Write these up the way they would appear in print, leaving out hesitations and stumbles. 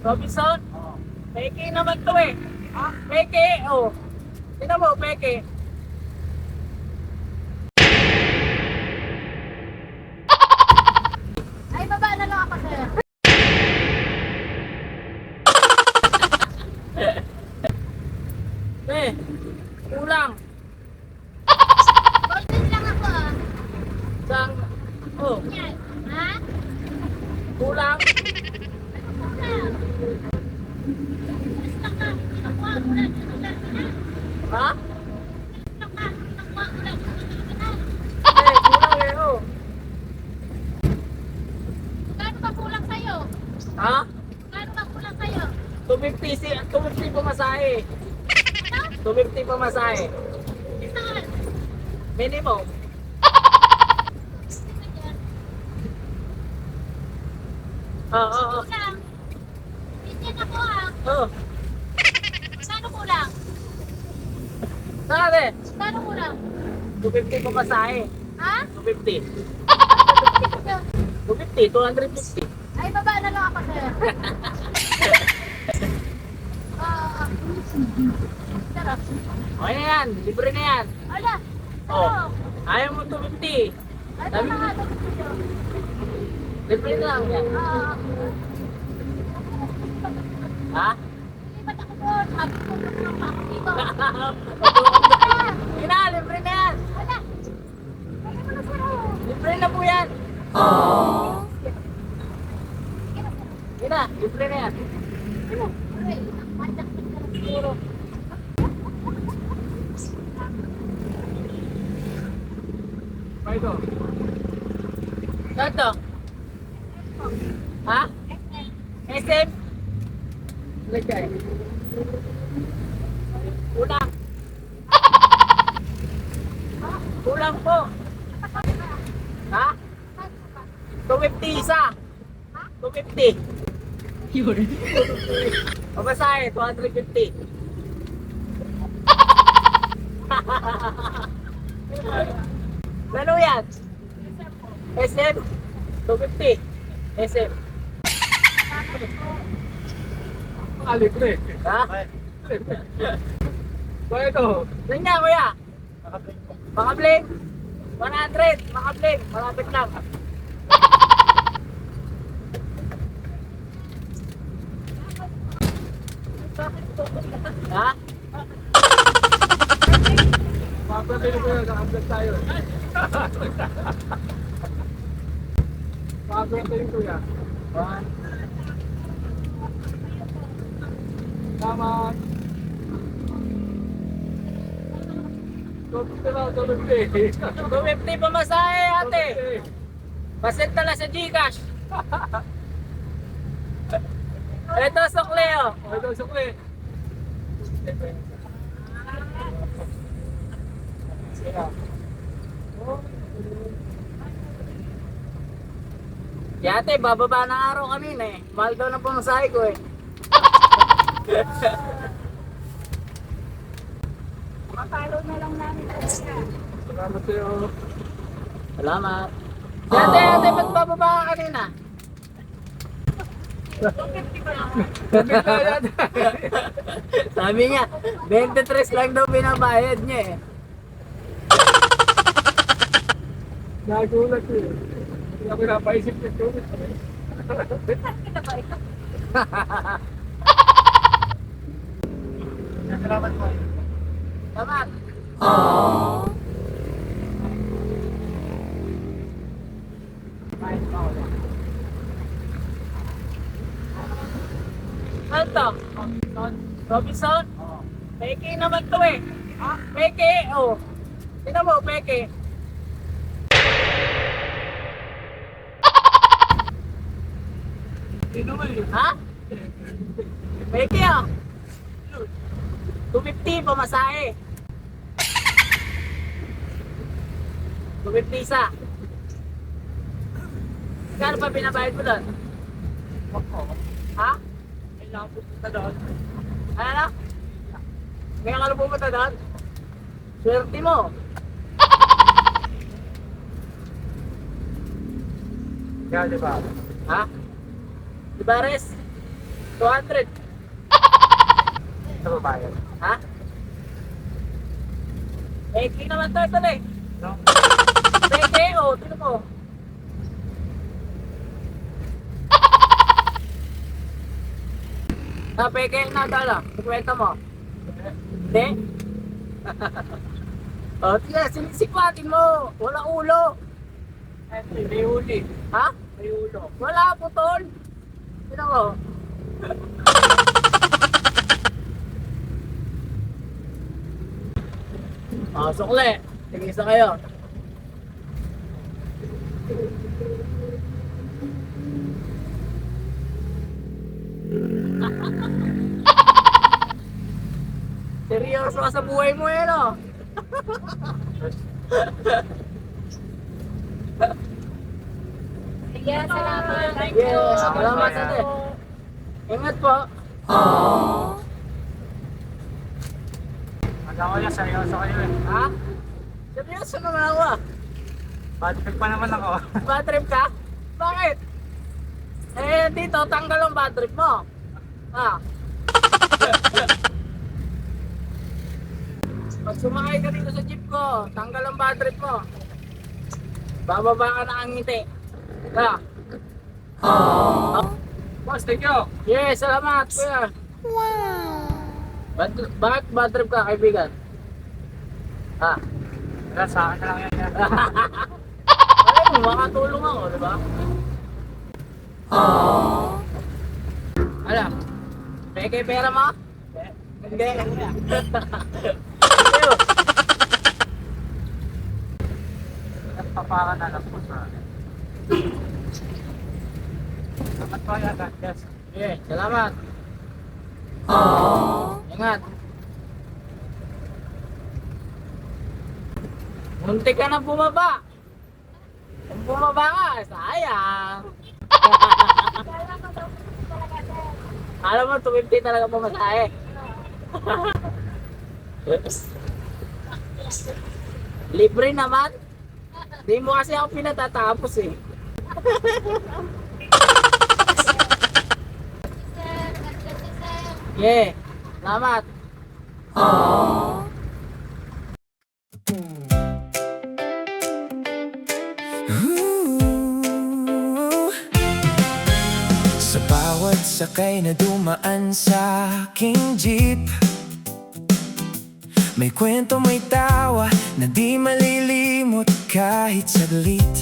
Robinson? Peke naman to eh. Peke, oh. Tingnan mo, peke. Ay, baba na lang ako, sir. Eh, kulang. Golden lang ako, ah. Sang, oh, Yan. Ha? kulang. Ano kulang? Basta ka, kinukuha ko lang. Ha? Basta ka, kinukuha ko lang. Eh, kulang eh, oh. Magkano ba kulang sa'yo? Ha? Magkano ba kulang sa'yo? 250 pamasahe. Ano? 250 pamasahe. Saan? Minimum. Oo. Kulang. Bigyan ako, ah. Oh. Magkano kulang? Saan eh? Magkano kulang? 250 pamasahe. Ha? 250. 250, 250. Ay, baba na lang ako, sir. Ah, sarap. Okay na yan, libre na yan. Ala, Oh. ano? Ayaw mo 250. Ay, baba nga, ito. Libre na lang yan. Ha? Lipat ako doon. Sabi ko, tulong pa ako dito. Sige na, libre na yan. Wala. Wala mo na, sir, oh. Libre na po yan. Sige na, libre na yan. Ano? Aray, nakpandak na lang siguro. Pa ito. Saan to? Ha? SM? Lagay. Kulang. Kulang po. Ha? 250 isa. 250. Yun. Pamasahe, 250. Ano yan? SM? 250. SM. Libre. Ha? Kaya ito. Yan nga, kuya. Makabling. 100. Makabling. Malapit lang. Ha? Papagay ko yun. Nakablog tayo. Papagay ko yan. Tama. Tulog na, tulog na. 250 pamasahe, ate. Pasit na lang sa Gcash. Ito, sukle, oh. Ito, sukli. Si ate, bababa ng araw kami na eh. Mahal daw ng pamasahe ko eh. Mapalo na lang namin. Salamat sa'yo. Salamat. Si ate, ba't bababa ka kanina? Gamit na yan. Sabi niya, 23 lang daw binabayad niya eh. Nagulat eh. Hindi ako napaisip nito. Salamat po. Salamat. Ano to? Robinson? Peke naman to eh. Peke, oh. Tingnan mo, peke. Hindi naman eh. Ha? Peke, oh. 250 pamasahe. 250 isa. Kano pa binabayad mo doon? Ha? Kailangan po kita doon. Ano? Ngayon ka na pumunta doon? Swerte mo. Kaya di ba? Ha? Di ba, Res? 200. Ito ba bayad? Ha? Peke naman to, ito eh. No? Peke, oh, tignan mo. Peke na dala. Kwenta mo. Hindi? O, tignan, sinisikwatin mo. Wala ulo. May uli. Ha? May ulo. Wala putol. Tignan mo. Sukle. Tigisa kayo. Seryoso ka sa buhay mo eh, no? Sige, salamat. Thank you. Yes, salamat ate. Ingat po. Alam ko yan, seryoso kayo eh. Ha? Seryoso naman ako ah. Bad trip pa naman ako. Bad trip ka? Bakit? Eh, dito, tanggal ang bad trip mo. Ah. Pag sumakay ka dito sa jeep ko, tanggal ang bad trip mo. Bababa ka na ang ngiti. Ha? Boss, thank you. Yes, salamat kuya. Wow. Bakit bad trip ka, kaibigan? Ha? Wala, sa akin na lang yan. Ay, makatulong ako, di ba? Alam, peke pera mo? Hindi. Nagpapaka na lang po sa akin. Salamat po yan, God bless. Okay, salamat. Ingat. Munti ka na bumaba. Kung bumaba ka, sayang. Alam mo, 250 talaga pumasahe. Libre naman. Di mo kasi ako pinatatapos eh. Sir, God bless you, sir. Yeah, salamat. Sa bawat sakay na dumaan sa aking jeep, may kwento, may tawa na di malilimot kahit saglit.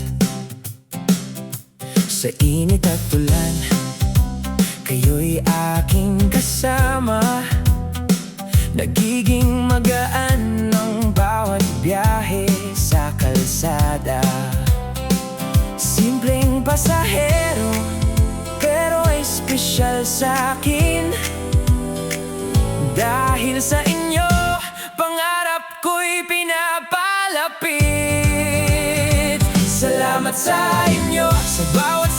Sa init at ulan, kayo'y aking kasama. Nagiging magaan ng bawat biyahe sa kalsada. Simpleng pasahero, pero espesyal sa akin. Dahil sa inyo, pangarap ko'y pinapalapit. Salamat sa inyo, sa bawat